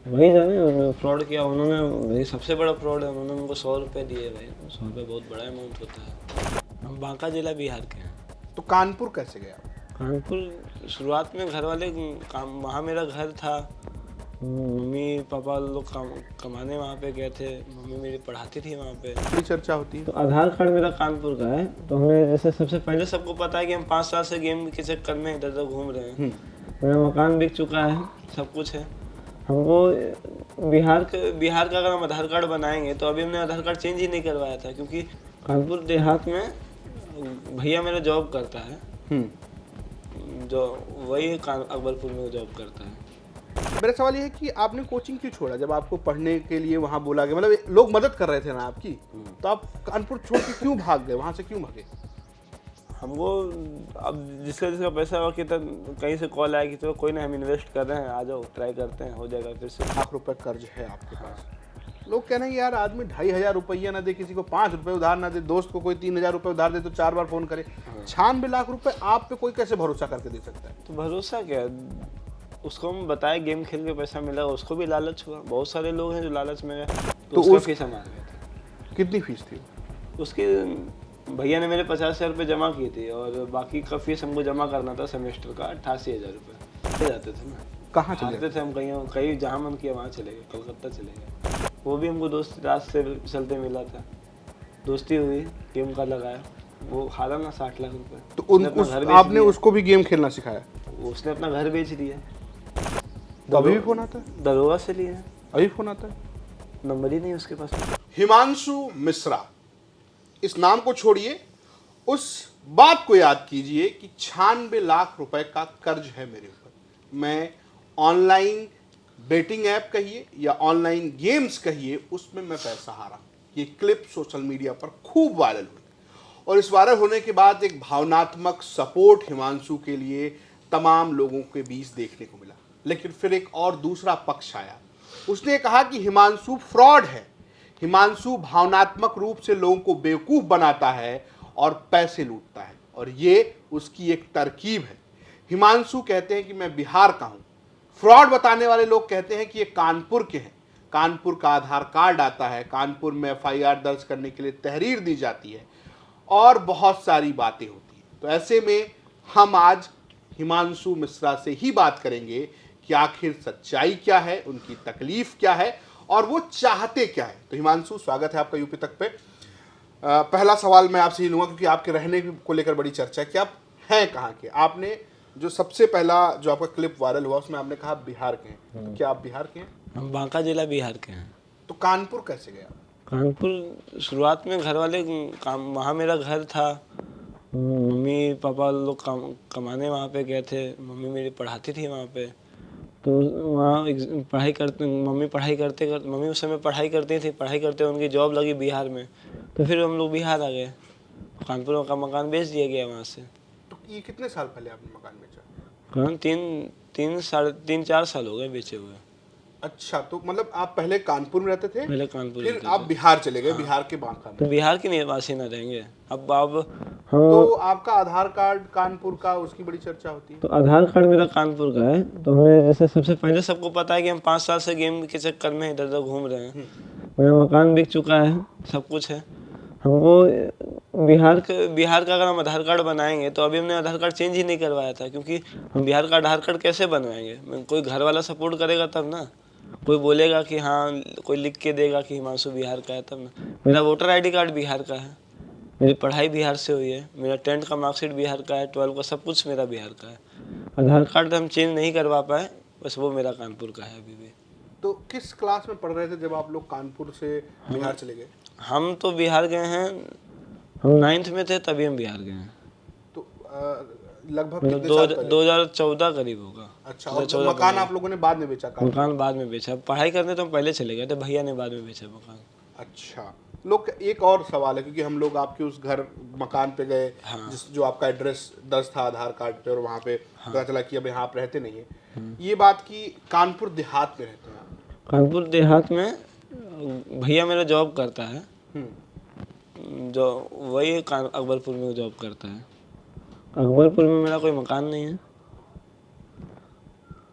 वही जाने फ्रॉड किया उन्होंने, वही सबसे बड़ा फ्रॉड है। उन्होंने उनको 100 रुपये दिए भाई, 100 रुपये बहुत बड़ा अमाउंट होता है। हम बांका जिला बिहार के हैं। तो कानपुर कैसे गए आप? कानपुर शुरुआत में घर वाले काम, वहाँ मेरा घर था। मम्मी पापा लोग कमाने वहाँ पे गए थे। मम्मी मेरी पढ़ाती थी वहाँ पे। बड़ी चर्चा होती है। तो आधार कार्ड मेरा कानपुर का है। तो हमें जैसे सबसे पहले सबको पता है कि हम 5 साल से गेम के चक्कर में इधर उधर घूम रहे हैं। मेरा मकान बिक चुका है, सब कुछ है। हमको बिहार का अगर हम आधार कार्ड बनाएंगे तो अभी हमने आधार कार्ड चेंज ही नहीं करवाया था, क्योंकि कानपुर देहात में भैया मेरा जॉब करता है। जो वही अकबरपुर में जॉब करता है। मेरा सवाल ये है कि आपने कोचिंग क्यों छोड़ा? जब आपको पढ़ने के लिए वहाँ बोला गया, मतलब लोग मदद कर रहे थे ना आपकी, तो आप कानपुर छोड़ के क्यों भाग गए? वहाँ से क्यों भागे? हमको अब जिसका पैसा हो कि कहीं से कॉल आया कि चलो कोई ना, हम इन्वेस्ट कर रहे हैं, आ जाओ ट्राई करते हैं, हो जाएगा फिर से। ₹1,00,000 कर्ज है आपके पास। लोग कह रहे हैं यार, आदमी 2,500 रुपया ना दे, किसी को 5 रुपए उधार ना दे, दोस्त को कोई 3,000 रुपये उधार दे तो 4 बार फोन करे। 96 लाख रुपए आप पे कोई कैसे भरोसा करके दे सकता है? तो भरोसा क्या, उसको हम बताए गेम खेल के पैसा मिला, उसको भी लालच हुआ। बहुत सारे लोग हैं जो लालच में गए, तो उसका फीस हम आ गए थे। कितनी फीस थी उसकी? भैया ने मेरे 50,000 रुपये जमा किए थे, और बाकी का फीस हमको जमा करना था सेमेस्टर का 88,000 रुपये। जाते थे ना, कहाँ चले हारते थे हम, कहीं जहाँ मन किया वहाँ चले गए, कलकत्ता चले गए। वो भी हमको दोस्त रात से चलते मिला था, दोस्ती हुई, गेम का लगाया, वो हारा ना 60 लाख रुपए। तो आपने उसको भी गेम खेलना सिखाया? उसने अपना घर बेच दिया। तो अभी भी फोन आता है? दरोगा से लिए। अभी फोन आता है? नंबर ही नहीं उसके पास। हिमांशु मिश्रा, इस नाम को छोड़िए, उस बात को याद कीजिए कि 96 लाख रुपए का कर्ज है मेरे ऊपर। मैं ऑनलाइन बेटिंग ऐप कहिए या ऑनलाइन गेम्स कहिए, उसमें मैं पैसा हारा। ये क्लिप सोशल मीडिया पर खूब वायरल हुई, और इस वायरल होने के बाद एक भावनात्मक सपोर्ट हिमांशु के लिए तमाम लोगों के बीच देखने को मिला। लेकिन फिर एक और दूसरा पक्ष आया, उसने कहा कि हिमांशु फ्रॉड है, हिमांशु भावनात्मक रूप से लोगों को बेवकूफ बनाता है और पैसे लूटता है, और ये उसकी एक तरकीब है। हिमांशु कहते हैं कि मैं बिहार का हूं, फ्रॉड बताने वाले लोग कहते हैं कि ये कानपुर के हैं, कानपुर का आधार कार्ड आता है, कानपुर में FIR दर्ज करने के लिए तहरीर दी जाती है, और बहुत सारी बातें होती हैं। तो ऐसे में हम आज हिमांशु मिश्रा से ही बात करेंगे कि आखिर सच्चाई क्या है, उनकी तकलीफ क्या है, और वो चाहते क्या है। तो हिमांशु, स्वागत है आपका यूपी तक पे। पहला सवाल मैं आपसे ही लूँगा, क्योंकि आपके रहने को लेकर बड़ी चर्चा है कि आप हैं कहाँ के। आपने जो सबसे पहला जो आपका क्लिप वायरल हुआ, उसमें आपने कहा बिहार के हैं। तो क्या आप बिहार के हैं? हम बांका जिला बिहार के हैं। तो कानपुर कैसे गए आप? कानपुर शुरुआत में घर वाले काम, वहाँ मेरा घर था। मम्मी पापा लोग कमाने वहाँ पे गए थे। मम्मी मेरी पढ़ाती थी वहाँ पे। तो वहाँ मम्मी मम्मी उस समय पढ़ाई करती थी, पढ़ाई करते उनकी जॉब लगी बिहार में। तो फिर हम लोग बिहार आ गए। कानपुर का मकान बेच दिया गया वहाँ से। तो ये कितने साल पहले आपने मकान बेचा? कहाँ 3-4 साल हो गए बेचे हुए। अच्छा, तो मतलब आप पहले कानपुर में रहते थे, पहले कानपुर फिर रहते आप थे। बिहार चले गए। हाँ। बिहार के बांका में। तो बिहार के निवासी न रहेंगे अब तो आपका आधार कार्ड कानपुर का, उसकी बड़ी चर्चा होती है। तो आधार कार्ड मेरा कानपुर का है। तो हमें जैसे सबसे पहले सबको पता है कि हम 5 साल से गेम के चक्कर में इधर उधर घूम रहे हैं। मेरा मकान बिक चुका है, सब कुछ है। हमको बिहार का अगर हम आधार कार्ड बनाएंगे तो अभी हमने आधार कार्ड चेंज ही नहीं करवाया था, क्योंकि हम बिहार का आधार कार्ड कैसे बनवाएंगे? कोई घर वाला सपोर्ट करेगा तब ना, कोई बोलेगा कि हाँ, कोई लिख के देगा कि हिमांशु बिहार का है तब ना। मेरा वोटर ID कार्ड बिहार का है, मेरी पढ़ाई बिहार से हुई है, मेरा 10th का मार्कशीट बिहार का है, 12 का, सब कुछ मेरा बिहार का है। आधार कार्ड हम चेंज नहीं करवा पाए, बस वो मेरा कानपुर का है अभी भी। तो किस क्लास में पढ़ रहे थे जब आप लोग कानपुर से बिहार चले गए? हम तो बिहार गए हैं, हम 9th में थे तभी हम बिहार गए हैं। तो लगभग कितने साल पहले? 2014 करीब होगा। अच्छा, और मकान आप लोगों ने बाद में बेचा? मकान बाद में बेचा, पढ़ाई करने तो हम पहले चले गए थे, भैया ने बाद में बेचा मकान। अच्छा, लोग एक और सवाल है, क्योंकि हम लोग आपके उस घर मकान पे गए। हाँ। जो आपका एड्रेस दर्ज था आधार कार्ड पे, और वहाँ पे पता चला कि अब यहाँ आप रहते नहीं है। ये बात की कानपुर देहात में रहते हैं आप? कानपुर देहात में भैया मेरा जॉब करता है, जो वही अकबरपुर में जॉब करता है। अकबरपुर में मेरा कोई मकान नहीं है।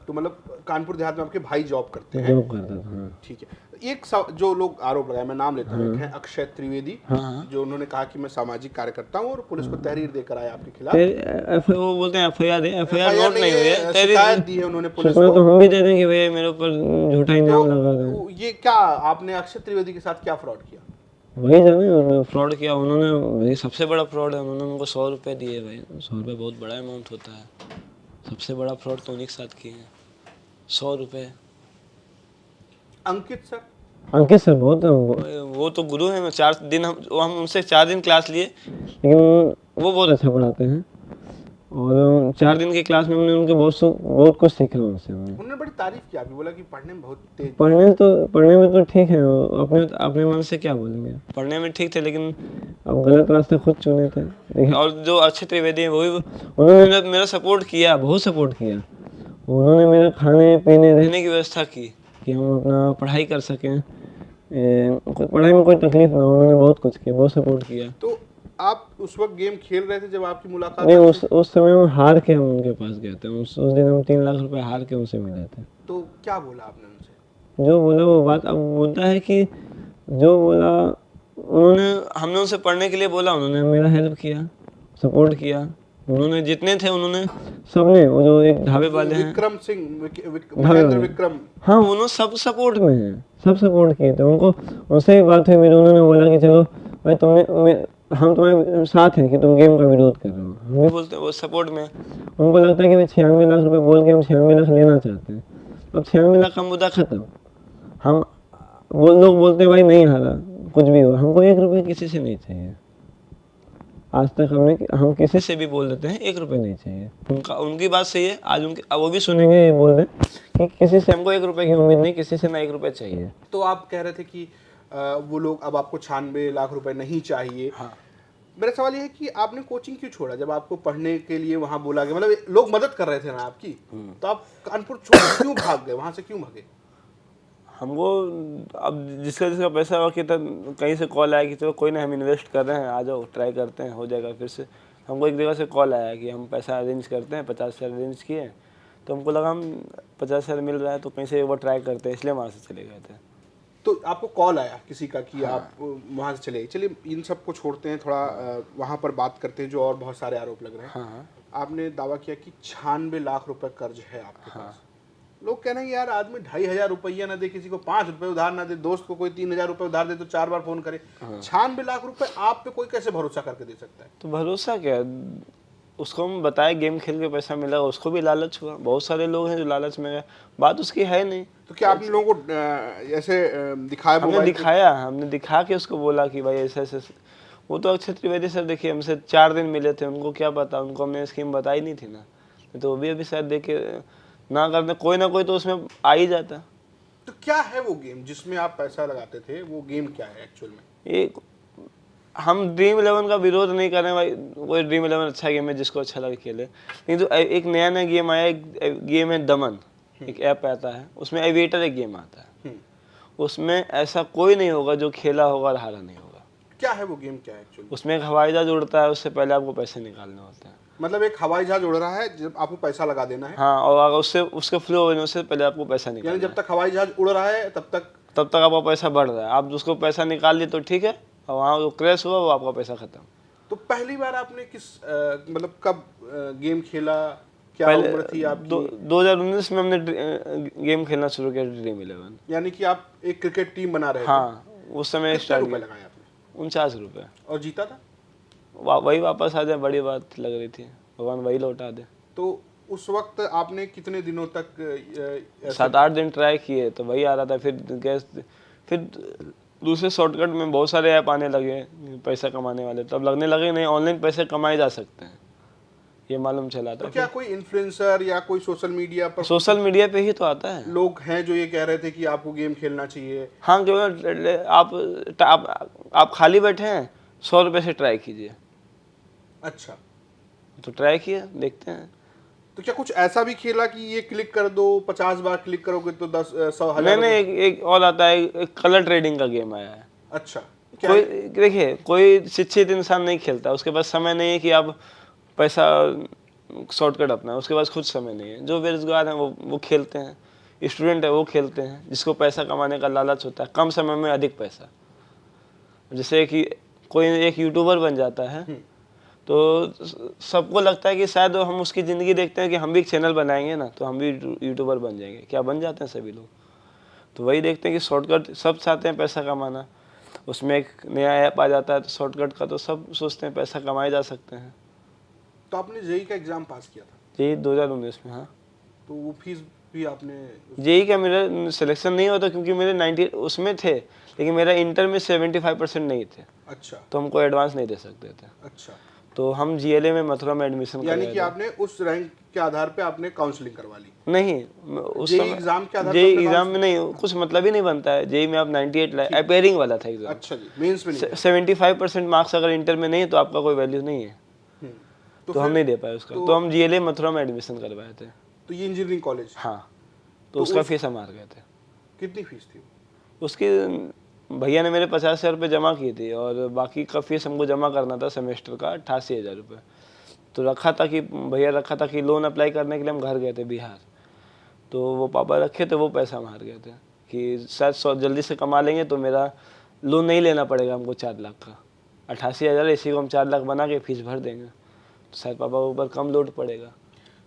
तो मतलब कानपुर देहात में आपके भाई जॉब करते हैं। जॉब करता था। हाँ। ठीक है, एक जो लोग आरोप लगाए, मैं नाम लेता हूँ, एक हैं अक्षय त्रिवेदी, हाँ। जो उन्होंने कहा कि मैं सामाजिक कार्यकर्ता हूँ और पुलिस को तहरीर देकर आया आपके खिलाफ। फिर वो बोलते हैं FIR है, FIR नोट नहीं हुई है, शिकायत दी है उन्होंने पुलिस सूचना को। तो हम भी दे दें कि भैया मेरे ऊपर झूठा इनाम लगा रहे हैं। तो ये क्या आपने अक्षय त्रिवेदी के साथ क्या फ्रॉड किया? वही जाने फ्रॉड किया उन्होंने, ये सबसे बड़ा फ्रॉड है। उन्होंने उनको 100 रुपये दिए भाई, 100 रुपये बहुत बड़ा अमाउंट होता है। सबसे बड़ा फ्रॉड तो उन्हीं के साथ किए हैं, 100 रुपये। अंकित सर, अंकित सर बहुत वो तो गुरु हैं। 4 दिन हम उनसे 4 दिन क्लास लिए, लेकिन वो बहुत अच्छा पढ़ाते हैं और 4 दिन की क्लास में हमने उनके बहुत कुछ सीखा उनसे। उन्होंने बड़ी तारीफ की आपकी, बोला कि पढ़ने में बहुत तेज। पढ़ने में तो ठीक है, अपने मन से क्या बोलेंगे, पढ़ने में ठीक थे, लेकिन अब गलत रास्ते खुद चुने थे। देखिए, और जो अक्षय त्रिवेदी हैं वो भी उन्होंने मेरा सपोर्ट किया, बहुत सपोर्ट किया। उन्होंने मेरे खाने पीने रहने की व्यवस्था की कि हम अपना पढ़ाई कर सकें, पढ़ाई में कोई तकलीफ ना हो। उन्होंने बहुत कुछ किया, बहुत सपोर्ट किया। तो आप उस वक्त गेम खेल रहे थे जब आपकी मुलाकात? नहीं, उस समय हम हार के हम उनके पास गए थे। उस दिन हम 3 लाख रुपए हार के उनसे मिले थे। तो क्या बोला आपने उनसे? जो बोला वो बात अब बोलता है कि जो बोला हमने उनसे पढ़ने के लिए बोला, उन्होंने मेरा हेल्प किया, सपोर्ट किया। उन्होंने जितने थे उन्होंने सबने, वो जो एक ढाबे वाले हैं विक्रम सिंह, महेंद्र विक्रम, हाँ, उन्होंने सब सपोर्ट में हैं, सब सपोर्ट किए थे। उनको उनसे भी बात हुई मेरी, उन्होंने बोला कि चलो भाई हम तुम्हारे साथ हैं कि तुम गेम का विरोध कर रहे हो। हम भी बोलते हैं वो सपोर्ट में। उनको लगता है कि भाई 96 लाख रुपए बोल के हम 96 लाख लेना चाहते हैं। अब 96 लाख का मुद्दा खत्म। हम वो लोग बोलते हैं भाई नहीं हारा, कुछ भी हो, हमको 1 रुपये किसी से नहीं चाहिए। आज तक हम किसी से भी बोल देते हैं 1 रुपये नहीं चाहिए। उनकी बात सही है। आज वो भी सुनेंगे, ये बोल रहे कि किसी से हमको 1 रुपये की उम्मीद नहीं, किसी से ना 1 रुपये चाहिए। तो आप कह रहे थे कि वो लोग अब आपको 96 लाख रुपए नहीं चाहिए। हाँ। मेरा सवाल ये है कि आपने कोचिंग क्यों छोड़ा जब आपको पढ़ने के लिए वहां बोला गया? मतलब लोग मदद कर रहे थे ना आपकी, तो आप कानपुर छोड़ क्यों भाग गए? वहां से क्यों भागे? हमको अब जिसका पैसा हुआ कि तब कहीं से कॉल आया कि चलो कोई ना, हम इन्वेस्ट कर रहे हैं, आ जाओ ट्राई करते हैं, हो जाएगा फिर से। हमको एक जगह से कॉल आया कि हम पैसा अरेंज करते हैं, 50,000 अरेंज किए, तो हमको लगा हम 50,000 मिल रहा है तो कहीं से एक बार ट्राई करते हैं, इसलिए वहाँ से चले गए थे। तो आपको कॉल आया किसी का कि हाँ, आप वहाँ से चले? चलिए इन सब को छोड़ते हैं, थोड़ा वहाँ पर बात करते हैं जो और बहुत सारे आरोप लग रहे हैं। हाँ। आपने दावा किया कि 96 लाख रुपए कर्ज है आपके पास। लोग कह रहे हैं यार आदमी 2,500 रुपया ना दे, किसी को 5 रुपए उधार ना दे, दोस्त को कोई 3,000 रुपए उधार दे तो 4 बार फोन करे। 96 लाख रुपए आप पे कोई कैसे भरोसा करके दे सकता है? तो भरोसा क्या, उसको हम बताए गेम खेल के पैसा मिला, उसको भी लालच हुआ। बहुत सारे लोग हैं जो लालच में गए, बात उसकी है नहीं। तो क्या आपने लोगों को ऐसे दिखाया? हमने दिखा के उसको बोला कि भाई ऐसे ऐसे। वो तो अक्षय त्रिवेदी सर देखिए हमसे 4 दिन मिले थे, उनको क्या पता, उनको हमने स्कीम बताई नहीं थी ना, तो वो भी अभी शायद देख के ना करते, कोई ना कोई तो उसमें आ ही जाता। तो क्या है वो गेम जिसमें आप पैसा लगाते थे? वो गेम क्या है एक्चुअल में? एक हम ड्रीम 11 का विरोध नहीं कर रहे भाई, कोई ड्रीम 11 अच्छा गेम है, जिसको अच्छा लगे खेले। लेकिन तो एक नया गेम आया, एक गेम है दमन, एक ऐप आता है, उसमें एविएटर एक गेम आता है। उसमें ऐसा कोई नहीं होगा जो खेला होगा और हारा नहीं होगा। क्या है वो गेम, क्या है एक्चुअली? उसमें एक हवाई जहाज उड़ता है, उससे पहले आपको पैसे निकालने होते हैं। मतलब एक हवाई जहाज उड़ रहा है, जब आपको पैसा लगा देना है। हाँ, और अगर उसके फ्लो होने से पहले आपको पैसा निकालना है। यानी जब तक हवाई जहाज उड़ रहा है तब तक आपका पैसा बढ़ रहा है। आप उसको पैसा निकाल लिए तो ठीक है, और वहाँ जो क्रैश हुआ वो आपका पैसा खत्म। तो पहली बार आपने किस मतलब कब गेम खेला, क्या उम्र थी आपकी? 2019 में हमने गेम खेलना शुरू किया, ड्रीम 11। यानी कि आप एक क्रिकेट टीम बना रहे थे? हाँ, उस समय स्टार्ट किया। लगाया आपने? 49 रुपये। और जीता था? वही वापस आ जाए, बड़ी बात लग रही थी, भगवान वही लौटा दे। तो उस वक्त आपने कितने दिनों तक 7-8 दिन ट्राई किए तो वही आ रहा था। फिर दूसरे शॉर्टकट में बहुत सारे ऐप आने लगे पैसा कमाने वाले, तब लगने लगे नहीं ऑनलाइन पैसे कमाए जा सकते हैं, ये मालूम चला था। तो क्या कोई इन्फ्लुएंसर या कोई सोशल मीडिया पे ही तो आता है, लोग हैं जो ये कह रहे थे कि आपको गेम खेलना चाहिए? हाँ, क्यों आप खाली बैठे हैं, 100 रुपये से ट्राई कीजिए। अच्छा, तो ट्राई किया, देखते हैं। तो क्या कुछ ऐसा भी खेला कि ये क्लिक कर दो, 50 बार क्लिक करोगे तो 10-100,000? नहीं, एक और आता है, एक कलर ट्रेडिंग का गेम आया है। अच्छा, कोई देखिए, कोई शिक्षित इंसान नहीं खेलता, उसके पास समय नहीं है कि आप पैसा शॉर्टकट अपना, उसके पास खुद समय नहीं है। जो बेरोजगार हैं वो खेलते हैं, स्टूडेंट है वो खेलते हैं, जिसको पैसा कमाने का लालच होता है, कम समय में अधिक पैसा। जैसे कि कोई एक यूट्यूबर बन जाता है तो सबको लगता है कि शायद हम उसकी ज़िंदगी देखते हैं कि हम भी एक चैनल बनाएंगे ना तो हम भी यूट्यूबर बन जाएंगे। क्या बन जाते हैं सभी लोग। तो वही देखते हैं कि शॉर्टकट, सब चाहते हैं पैसा कमाना। उसमें एक नया ऐप आ जाता है तो शॉर्टकट का तो सब सोचते हैं पैसा कमाए जा सकते हैं। तो आपने जेई का एग्जाम पास किया था? जेई 2019 में। हाँ, तो वो फीस भी आपने जेई का मेरा सिलेक्शन नहीं होता क्योंकि मेरे 90 उसमें थे, लेकिन मेरा इंटर में 75% नहीं थे, अच्छा तो हमको एडवांस नहीं दे सकते थे। अच्छा, तो हम जीएलए में मथुरा में एडमिशन यानी कि करवाए थे। आपने उस रैंक के आधार पे आपने काउंसलिंग करवा ली? नहीं, उस जेई समय एग्जाम के आधार पे जेई आपने एग्जाम में नहीं, कुछ मतलब ही नहीं बनता है। जेई में आप 98 लाए, अपेयरिंग वाला था एग्जाम। अच्छा जी, मेंस में नहीं गए। 75% मार्क्स अगर इंटर में नहीं है तो आपका कोई वैल्यू नहीं है, हम्म, तो हम फिर- नहीं दे पाए उसका। तो हम जीएलए मथुरा में एडमिशन करवाए थे। तो ये इंजीनियरिंग कॉलेज? हाँ, तो उसका फीस हम हार गए थे। कितनी फीस थी? उसकी भैया ने मेरे 50,000 रुपये जमा की थी और बाकी का फीस हमको जमा करना था सेमेस्टर का 88,000 रुपये। तो रखा था कि भैया रखा था कि लोन अप्लाई करने के लिए हम घर गए थे बिहार, तो वो पापा रखे थे, वो पैसा हम हार गए थे कि शायद जल्दी से कमा लेंगे तो मेरा लोन नहीं लेना पड़ेगा हमको 4 लाख का। 88,000 इसी को हम 4 लाख बना के फीस भर देंगे तो शायद पापा के ऊपर कम लोड पड़ेगा।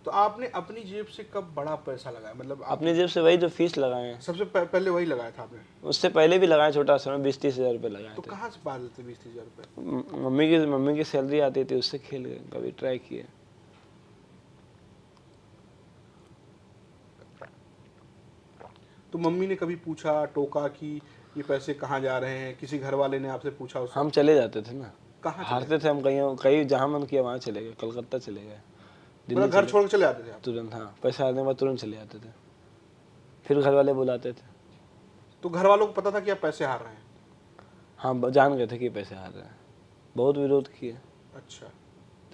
तो आपने अपनी जेब से कब बड़ा पैसा लगाया? मतलब अपनी जेब से वही जो फीस लगाए हैं, सबसे पहले वही लगाया था आपने? उससे पहले भी लगाए, छोटा सा 20-30 हज़ार रुपये लगाए तो थे। कहाँ से पा लेते 20-30 हज़ार रुपये? मम्मी की सैलरी आती थी, उससे खेल गए, कभी ट्राई किए। तो मम्मी ने कभी पूछा, टोका कि ये पैसे कहाँ जा रहे हैं? किसी घर वाले ने आपसे पूछा उससे? हम चले जाते थे ना, कहाँ चले हारते थे हम, कहीं जहाँ मन किया वहाँ चले गए, कलकत्ता चले गए, दिल्ली मतलब घर छोड़ के चले आते थे आप? तुरंत। हाँ, पैसा आने के बाद तुरंत चले जाते थे, फिर घर वाले बुलाते थे। तो घर वालों को पता था कि आप पैसे हार रहे हैं? हाँ, जान गए थे कि पैसे हार रहे हैं, बहुत विरोध किए, अच्छा,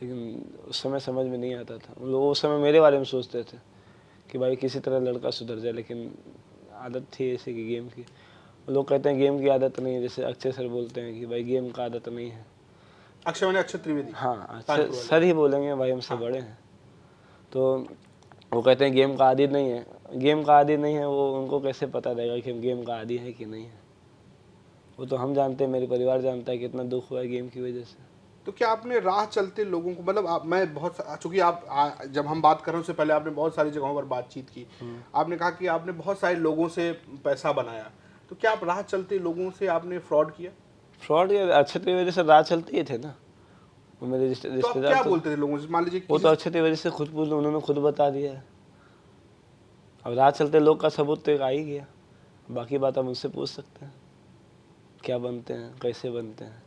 लेकिन उस समय समझ में नहीं आता था। उन लोग उस समय मेरे बारे में सोचते थे कि भाई किसी तरह लड़का सुधर जाए, लेकिन आदत थी ऐसे की गेम की। लोग कहते हैं गेम की आदत नहीं है, जैसे अक्षय सर बोलते हैं कि भाई गेम का आदत नहीं है। अक्षय मैंने अक्षय त्रिवेदी? हाँ, सर ही बोलेंगे, भाई हमसे बड़े हैं। तो वो कहते हैं गेम का आदी नहीं है, गेम का आदी नहीं है, वो उनको कैसे पता रहेगा कि हम गेम का आदी है कि नहीं है। वो तो हम जानते हैं, मेरे परिवार जानता है कितना दुख हुआ है गेम की वजह से। तो क्या आपने राह चलते लोगों को, मतलब मैं बहुत, चूंकि आप जब हम बात कर रहे हैं उससे पहले आपने बहुत सारी जगहों पर बातचीत की, आपने कहा कि आपने बहुत सारे लोगों से पैसा बनाया, तो क्या आप राह चलते लोगों से आपने फ्रॉड किया? फ्रॉड या अक्षय त्रिवेदी से राह चलती ही थे ना, वो मेरे तो आप रिश्तेदार क्या तो, बोलते थे लोगों से? मान लीजिए वो तो अक्षय त्रिवेदी से खुद पूछ लो, उन्होंने खुद बता दिया है। अब राह चलते लोग का सबूत तो एक आ ही गया, बाकी बात आप उनसे पूछ सकते हैं क्या बनते हैं, कैसे बनते हैं।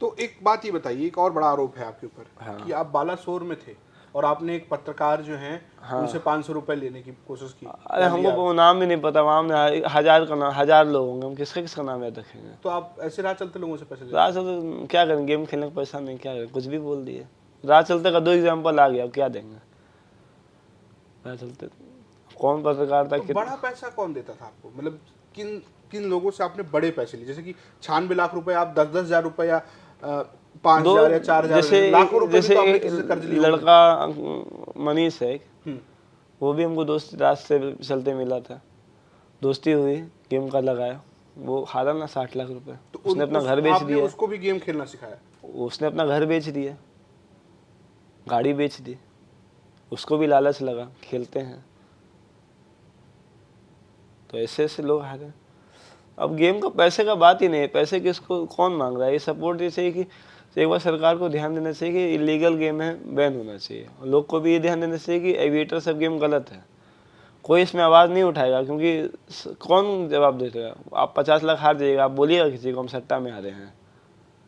तो एक बात ये बताइए, एक और बड़ा आरोप है आपके ऊपर, हाँ। कि आप बालासोर में थे और आपने एक पत्रकार जो हैं उनसे 500 रुपए लेने की कोशिश की। अरे हमको वो नाम भी नहीं पता, वहाँ में हजार लोग होंगे, हम किसका नाम याद रखेंगे। तो आप ऐसे राह चलते लोगों से पैसे लेते? राह चलते क्या करें, गेम खेलने का पैसा नहीं, क्या करें, कुछ भी बोल दिए। राह चलते का 2 एग्जाम्पल आ गया, अब क्या देंगे। राह चलते कौन पत्रकार था, तो बड़ा पैसा कौन देता था आपको? मतलब किन किन लोगों से आपने बड़े पैसे लिए? जैसे कि 96 लाख रुपए, आप 10-10 हजार रुपए या 5,000 या 4,000, जैसे लाखों रुपए भी जैसे तो आपने एक किसी से कर्ज लिए होंगे। लड़का मनीष है एक, हम्म, वो भी हमको दोस्त रास्ते से चलते मिला था, दोस्ती हुई, गेम का लगाया, वो हारा ना 60 लाख रुपए। तो उसने अपना घर बेच आपने दिया, उसको भी गेम खेलना सिखाया? उसने अपना घर बेच दिया, गाड़ी बेच दी, उसको भी लालच लगा, खेलते हैं। तो ऐसे ऐसे लोग हारे। अब गेम का पैसे का बात ही नहीं है, पैसे किसको कौन मांग रहा है। ये सपोर्ट ये चाहिए कि एक बार सरकार को ध्यान देना चाहिए कि इलीगल गेम है, बैन होना चाहिए। और लोग को भी ये ध्यान देना चाहिए कि एविएटर सब गेम गलत है। कोई इसमें आवाज़ नहीं उठाएगा, क्योंकि कौन जवाब देगा। आप 50 लाख हार जाइएगा, आप बोलिएगा किसी को हम सट्टा में हारे हैं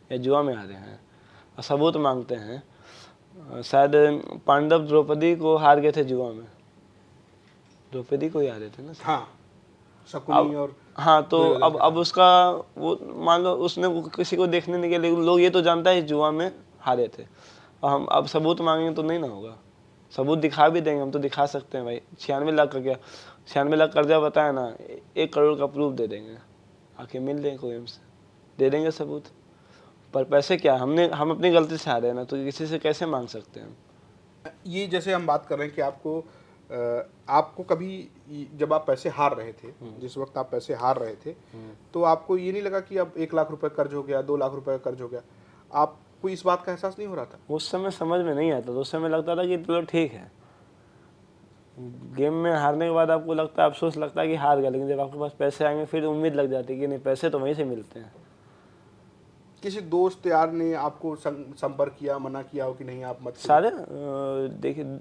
या जुआ में हारे हैं, और सबूत मांगते हैं। शायद पांडव द्रौपदी को हार गए थे जुआ में, द्रौपदी को ही हारे थे ना। हाँ, शकुनी और हाँ, तो अब उसका वो मान लो उसने किसी को देखने नहीं गया, लेकिन लोग ये तो जानता है जुआ में हारे थे। और हम अब सबूत मांगेंगे तो नहीं ना होगा। सबूत दिखा भी देंगे, हम तो दिखा सकते हैं भाई। 96 लाख का क्या, 96 लाख कर्जा बताया ना, 1 करोड़ का प्रूफ दे देंगे, आके मिल देंगे कोई हमसे, दे देंगे सबूत। पर पैसे क्या, हम अपनी गलती से हारे हैं ना, तो किसी से कैसे मांग सकते हैं हम। ये जैसे हम बात कर रहे हैं कि आपको आपको कभी जब आप पैसे हार रहे थे, जिस वक्त आप पैसे हार रहे थे, तो आपको ये नहीं लगा कि अब 1 लाख रुपए कर्ज हो गया, 2 लाख रुपए कर्ज हो गया, आपको इस बात का एहसास नहीं हो रहा था? उस समय समझ में नहीं आता, तो उस समय लगता था कि चलो ठीक है। गेम में हारने के बाद आपको लगता है, अफसोस लगता है कि हार गया, लेकिन जब आपके पास पैसे आएंगे फिर उम्मीद लग जाती है कि नहीं, पैसे तो वहीं से मिलते हैं। किसी दोस्त यार ने आपको संपर्क किया, मना किया हो कि नहीं आप मत खेलो? सारे देखिए,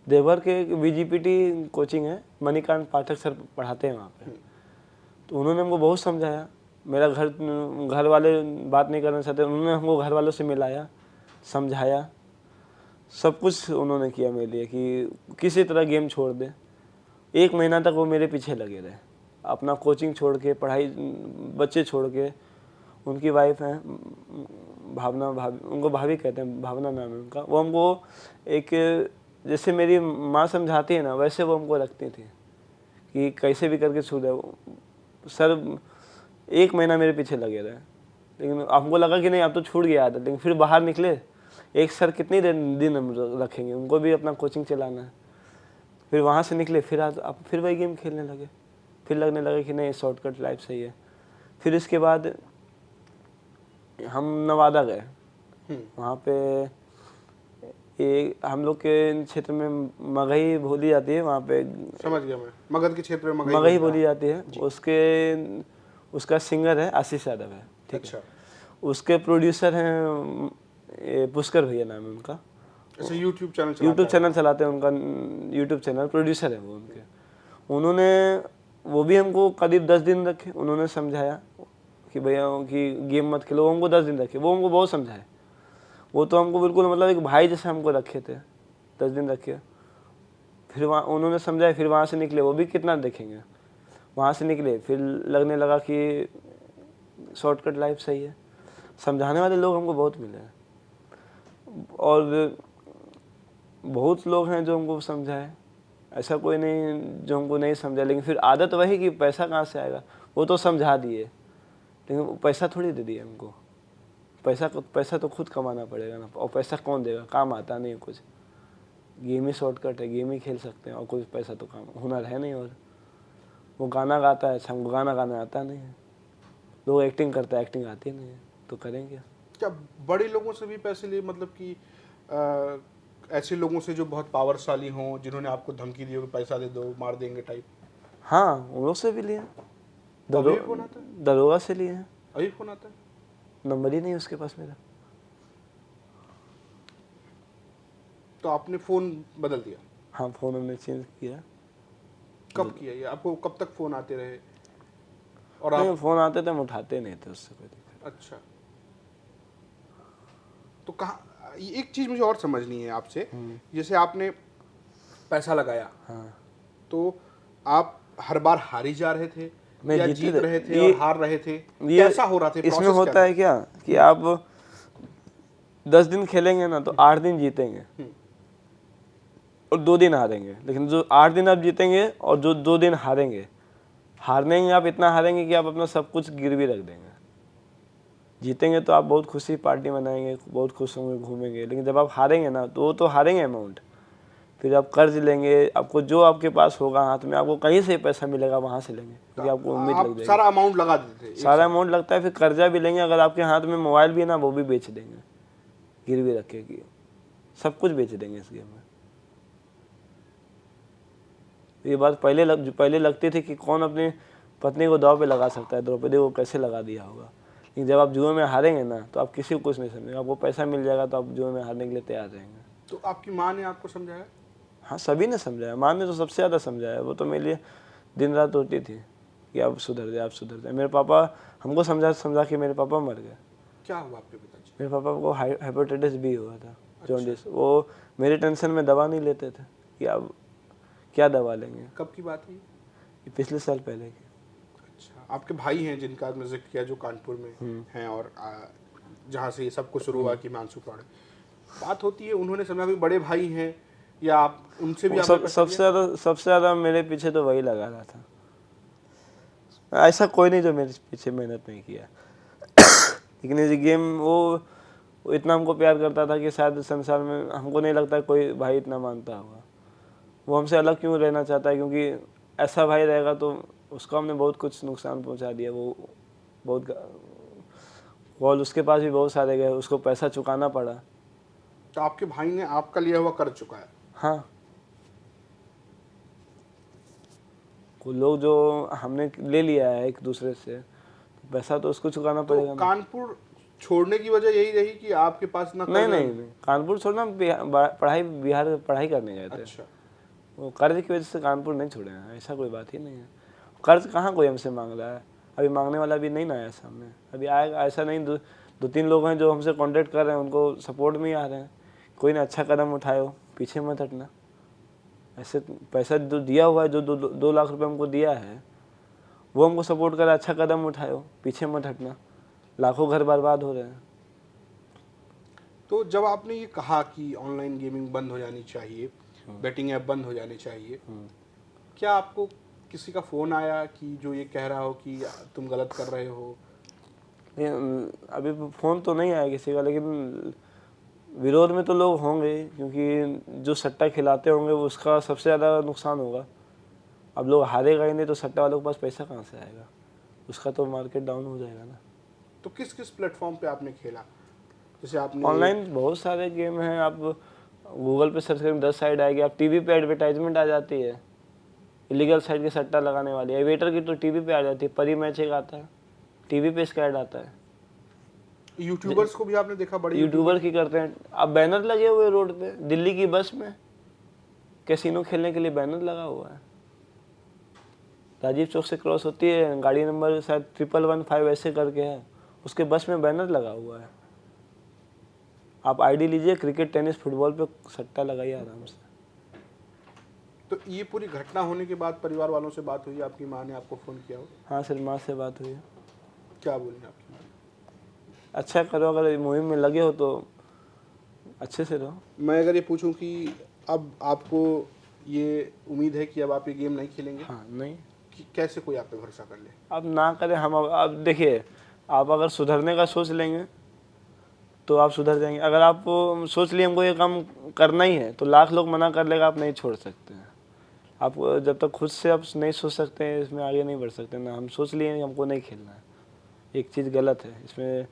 देवघर के एक VGPT कोचिंग है, मणिकांत पाठक सर पढ़ाते हैं वहाँ पे, तो उन्होंने हमको बहुत समझाया। मेरा घर वाले बात नहीं करना चाहते, उन्होंने हमको घर वालों से मिलाया, समझाया, सब कुछ उन्होंने किया मेरे लिए कि किसी तरह गेम छोड़ दे। 1 महीना तक वो मेरे पीछे लगे रहे, अपना कोचिंग छोड़ के, पढ़ाई, बच्चे छोड़ के। उनकी वाइफ हैं भावना, उनको भाभी कहते हैं, भावना नाम है उनका। वो हमको एक, जैसे मेरी माँ समझाती है ना, वैसे वो हमको रखती थी कि कैसे भी करके छूट जाए। सर 1 महीना मेरे पीछे लगे रहे, लेकिन हमको लगा कि नहीं अब तो छूट गया आदत, लेकिन फिर बाहर निकले। एक सर कितनी दिन रखेंगे, उनको भी अपना कोचिंग चलाना है। फिर वहाँ से निकले, फिर अब फिर वही गेम खेलने लगे, फिर लगने लगे कि नहीं शॉर्टकट लाइफ सही है। फिर इसके बाद हम नवादा गए, वहाँ पे एक हम लोग के क्षेत्र में मगही बोली जाती है, वहाँ पे समझ गया मैं, मगध के क्षेत्र में मगही बोली जाती है। उसका सिंगर है आशीष यादव है, ठीक अच्छा। है। उसके प्रोड्यूसर हैं पुष्कर भैया नाम है उनका। ऐसे यूट्यूब चैनल चलाते हैं, उनका यूट्यूब चैनल, प्रोड्यूसर है वो उनके। उन्होंने, वो भी हमको करीब 10 दिन रखे, उन्होंने समझाया कि भैया कि गेम मत खेलो। वो हमको 10 दिन रखे, वो हमको बहुत समझाए। वो तो हमको बिल्कुल मतलब एक भाई जैसे हमको रखे थे, 10 दिन रखे। फिर वहाँ उन्होंने समझाया, फिर वहाँ से निकले, वो भी कितना देखेंगे। वहाँ से निकले, फिर लगने लगा कि शॉर्टकट लाइफ सही है। समझाने वाले लोग हमको बहुत मिले हैं, और बहुत लोग हैं जो हमको समझाए, ऐसा कोई नहीं जो हमको नहीं समझा। लेकिन फिर आदत वही कि पैसा कहाँ से आएगा, वो तो समझा दिए, लेकिन पैसा थोड़ी दे दिए हमको। पैसा तो खुद कमाना पड़ेगा ना, और पैसा कौन देगा, काम आता नहीं है कुछ। गेम ही शॉर्टकट है, गेम ही खेल सकते हैं, और कुछ पैसा तो काम हुनर है नहीं। और वो गाना गाता है, अच्छा हमको गाना गाना आता नहीं है। लोग एक्टिंग करता है, एक्टिंग आती नहीं है, तो करेंगे क्या? बड़े लोगों से भी पैसे लिए, मतलब कि ऐसे लोगों से जो बहुत पावरशाली हों, जिन्होंने आपको धमकी दी हो कि पैसा दे दो मार देंगे टाइप? हाँ, उन लोग से भी लिए, दरोगा से लिए हैं। अभी फोन आता है? नंबर ही नहीं उसके पास मेरा। तो आपने फोन बदल दिया? हाँ, फोन हमने चेंज किया। कब किया ये? आपको कब तक फोन आते रहे? और नहीं, फोन आते थे, हम उठाते नहीं थे, उससे कोई दिक्कत। अच्छा, तो कहाँ, एक चीज मुझे और समझनी है आपसे। जैसे आपने पैसा लगाया, हाँ, तो आप हर बार हार ही जा रहे थे या जीत रहे थे और हार रहे थे? कैसा हो रहा था? इसमें होता है क्या कि आप 10 दिन खेलेंगे ना, तो 8 दिन जीतेंगे और 2 दिन हारेंगे। लेकिन जो 8 दिन आप जीतेंगे और जो 2 दिन हारेंगे आप इतना हारेंगे कि आप अपना सब कुछ गिरवी रख देंगे। जीतेंगे तो आप बहुत खुशी पार्टी मनाएंगे, बहुत खुश होंगे, घूमेंगे। लेकिन जब आप हारेंगे ना, तो वो तो हारेंगे अमाउंट, फिर आप कर्ज लेंगे। आपको जो आपके पास होगा हाथ में, आपको कहीं से पैसा मिलेगा वहाँ से लेंगे, क्योंकि आपको उम्मीद लग जाएगी। सारा अमाउंट लगा देते थे? सारा अमाउंट लगता है, फिर कर्जा भी लेंगे। अगर आपके हाथ में मोबाइल भी है ना, वो भी बेच देंगे गिरवी रख के, सब कुछ बेच देंगे इस गेम में। ये बात पहले लगती थी कि कौन अपनी पत्नी को दांव पे लगा सकता है, द्रौपदी को कैसे लगा दिया होगा। लेकिन जब आप जुए में हारेंगे ना, तो आप किसी को कुछ नहीं समझेंगे। आपको पैसा मिल जाएगा तो आप जुए में हारने के लिए तैयार रहेंगे। तो आपकी माँ ने आपको समझाया? हाँ, सभी ने समझाया। माँ ने तो सबसे ज़्यादा समझाया। वो तो मेरे लिए दिन रात रोती थी कि आप सुधर जाए, आप सुधर जाए। मेरे पापा हमको समझा के मेरे पापा मर गए। क्या हुआ आपके पिताजी? मेरे पापा को हेपेटाइटिस बी हुआ था, जॉन्डिस। वो मेरे टेंशन में दवा नहीं लेते थे कि अब क्या दवा लेंगे। कब की बात है ये पिछले साल पहले की। अच्छा, आपके भाई हैं जिनका आपने जिक्र किया, जो कानपुर में हैं, और जहाँ से ये सब कुछ शुरू हुआ कि मानसू पाड़े बात होती है, उन्होंने समझा कि बड़े भाई हैं, या आप उनसे भी सबसे ज़्यादा मेरे पीछे तो वही लगा रहा था। ऐसा कोई नहीं जो मेरे पीछे मेहनत नहीं किया। लेकिन ये गेम वो इतना हमको प्यार करता था कि शायद संसार में हमको नहीं लगता कोई भाई इतना मानता होगा। वो हमसे अलग क्यों रहना चाहता है, क्योंकि ऐसा भाई रहेगा तो उसको हमने बहुत कुछ नुकसान पहुंचा दिया। वो बहुत कॉल उसके पास भी बहुत सारे गए, उसको पैसा चुकाना पड़ा। तो आपके भाई ने आपका लिया हुआ कर्ज चुकाया? हाँ, कुछ लोग जो हमने ले लिया है एक दूसरे से, पैसा तो उसको चुकाना तो पड़ेगा ना। कानपुर छोड़ने की वजह यही रही कि आपके पास ना नहीं नहीं नहीं, कानपुर छोड़ना, बिहार में पढ़ाई करने गए थे। अच्छा। वो कर्ज की वजह से कानपुर नहीं छोड़े हैं, ऐसा कोई बात ही नहीं है। कर्ज कहाँ कोई हमसे मांग रहा है, अभी मांगने वाला भी नहीं ना आया सामने, अभी आएगा ऐसा नहीं। दो तीन लोग हैं जो हमसे कांटेक्ट कर रहे हैं, उनको सपोर्ट में ही आ रहे हैं। कोई ना अच्छा कदम उठाए, पीछे मत हटना। ऐसे पैसा जो दिया हुआ है, जो 2 लाख रुपए हमको दिया है, वो हमको सपोर्ट करे, अच्छा कदम उठाए, पीछे मत हटना। लाखों घर बर्बाद हो रहे हैं। तो जब आपने ये कहा कि ऑनलाइन गेमिंग बंद हो जानी चाहिए, बेटिंग ऐप बंद हो जानी चाहिए, क्या आपको किसी का फ़ोन आया कि जो ये कह रहा हो कि तुम गलत कर रहे हो? अभी फ़ोन तो नहीं आया किसी का, लेकिन विरोध में तो लोग होंगे, क्योंकि जो सट्टा खिलाते होंगे वो उसका सबसे ज़्यादा नुकसान होगा। अब लोग हारेगा ही नहीं तो सट्टा वालों के पास पैसा कहाँ से आएगा, उसका तो मार्केट डाउन हो जाएगा ना। तो किस किस प्लेटफॉर्म पे आपने खेला? जैसे आपने ऑनलाइन बहुत सारे गेम हैं, आप गूगल पे सर्च करेंगे 10 साइट आएगी, आप टीवी पे एडवर्टाइजमेंट आ जाती है इलीगल साइट के सट्टा लगाने वाली। एविएटर की तो टीवी पे आ जाती है, परी मैच एक आता है, टीवी पे इसका ऐड आता है। यूट्यूबर्स को भी आपने देखा? बड़े यूट्यूबर की करते हैं, अब बैनर लगे हुए रोड पे, दिल्ली की बस में कैसीनो खेलने के लिए बैनर लगा हुआ है। राजीव चौक से क्रॉस होती है, गाड़ी नंबर शायद 1115 ऐसे करके है, उसके बस में बैनर लगा हुआ है। आप आईडी लीजिए, क्रिकेट टेनिस फुटबॉल पे सट्टा लगाइए आराम से। तो ये पूरी घटना होने के बाद परिवार वालों से बात हुई? आपकी माँ ने आपको फ़ोन किया हो? हाँ सर, माँ से बात हुई है। क्या बोली आपकी माँ? अच्छा करो, अगर मुहिम में लगे हो तो अच्छे से रहो। मैं अगर ये पूछूं कि अब आपको ये उम्मीद है कि अब आप ये गेम नहीं खेलेंगे? हाँ नहीं, कि कैसे कोई आप पे भरोसा कर ले? अब ना करें हम। अब देखिए, आप अगर सुधरने का सोच लेंगे तो आप सुधर जाएंगे। अगर आप सोच लिए हमको ये काम करना ही है तो लाख लोग मना कर लेगा, आप नहीं छोड़ सकते हैं। आप जब तक खुद से आप नहीं सोच सकते हैं, इसमें आगे नहीं बढ़ सकते ना। हम सोच लिए कि हमको नहीं खेलना है, एक चीज़ गलत है इसमें,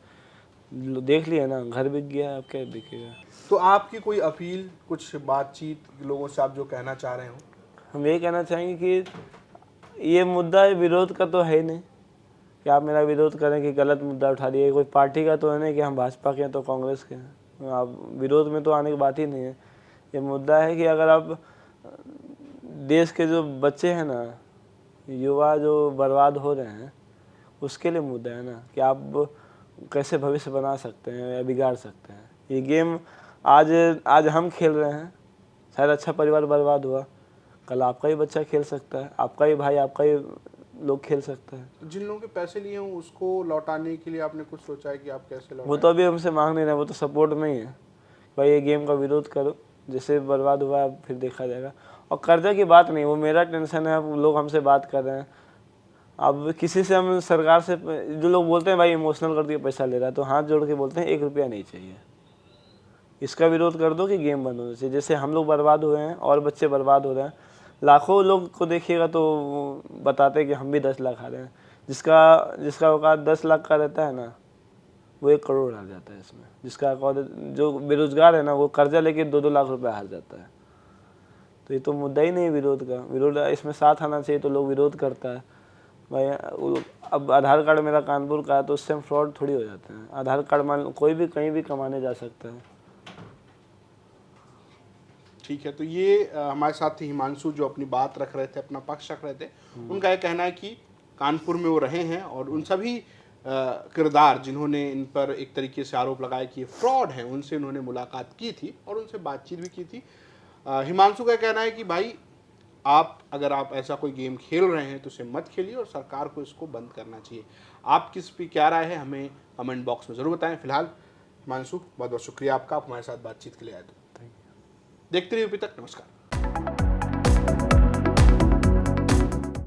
देख लिया ना, घर बिक गया, अब क्या बिकेगा। तो आपकी कोई अपील, कुछ बातचीत लोगों से आप जो कहना चाह रहे हो? हम ये कहना चाहेंगे कि ये मुद्दा विरोध का तो है ही नहीं कि आप मेरा विरोध करें कि गलत मुद्दा उठा दिए। कोई पार्टी का तो है नहीं कि हम भाजपा के हैं तो कांग्रेस के हैं। आप विरोध में तो आने की बात ही नहीं है। ये मुद्दा है कि अगर आप देश के जो बच्चे हैं ना, युवा जो बर्बाद हो रहे हैं, उसके लिए मुद्दा है ना कि आप कैसे भविष्य बना सकते हैं या बिगाड़ सकते हैं। ये गेम आज हम खेल रहे हैं, शायद अच्छा परिवार बर्बाद हुआ, कल आपका ही बच्चा खेल सकता है, आपका ही भाई, आपका ही लोग खेल सकता है। जिन लोगों के पैसे लिए हों उसको लौटाने के लिए आपने कुछ सोचा है कि आप कैसे लौटाएं? वो तो अभी हमसे मांग नहीं रहे, वो तो सपोर्ट में ही है, भाई ये गेम का विरोध करो, जैसे बर्बाद हुआ है फिर देखा जाएगा। और कर्जा की बात नहीं, वो मेरा टेंशन है। अब लोग हमसे बात कर रहे हैं, अब किसी से हम सरकार से, जो लोग बोलते हैं भाई इमोशनल कर दिया पैसा ले रहा है, तो हाथ जोड़ के बोलते हैं 1 रुपया नहीं चाहिए। इसका विरोध कर दो कि गेम बंद होना चाहिए। जैसे हम लोग बर्बाद हुए हैं और बच्चे बर्बाद हो रहे हैं, लाखों लोग को देखिएगा तो बताते हैं कि हम भी 10 लाख हारे हैं। जिसका औकात 10 लाख का रहता है ना, वो 1 करोड़ हार जाता है इसमें। जिसका औकात, जो बेरोजगार है ना, वो कर्जा लेके 2-2 लाख रुपए हार जाता है। तो ये तो मुद्दा ही नहीं है विरोध का। विरोध इसमें साथ आना चाहिए, तो लोग विरोध करता है भाई। अब आधार कार्ड मेरा कानपुर का है तो उससे हम फ्रॉड थोड़ी हो जाते हैं। आधार कार्ड मान कोई भी कहीं भी कमाने जा सकता है। ठीक है, तो ये हमारे साथ हिमांशु जो अपनी बात रख रहे थे, अपना पक्ष रख रहे थे, उनका ये कहना है कि कानपुर में वो रहे हैं और उन सभी किरदार जिन्होंने इन पर एक तरीके से आरोप लगाया कि ये फ्रॉड है, उनसे उन्होंने मुलाकात की थी और उनसे बातचीत भी की थी। हिमांशु का कहना है कि भाई अगर आप ऐसा कोई गेम खेल रहे हैं तो उसे मत खेलिए और सरकार को इसको बंद करना चाहिए। आप किस पे क्या राय है हमें कमेंट बॉक्स में ज़रूर बताएं। फिलहाल हिमांशु, बहुत बहुत शुक्रिया आपका, आप हमारे साथ बातचीत के लिए आए। तो देखते रहिए अभी तक, नमस्कार।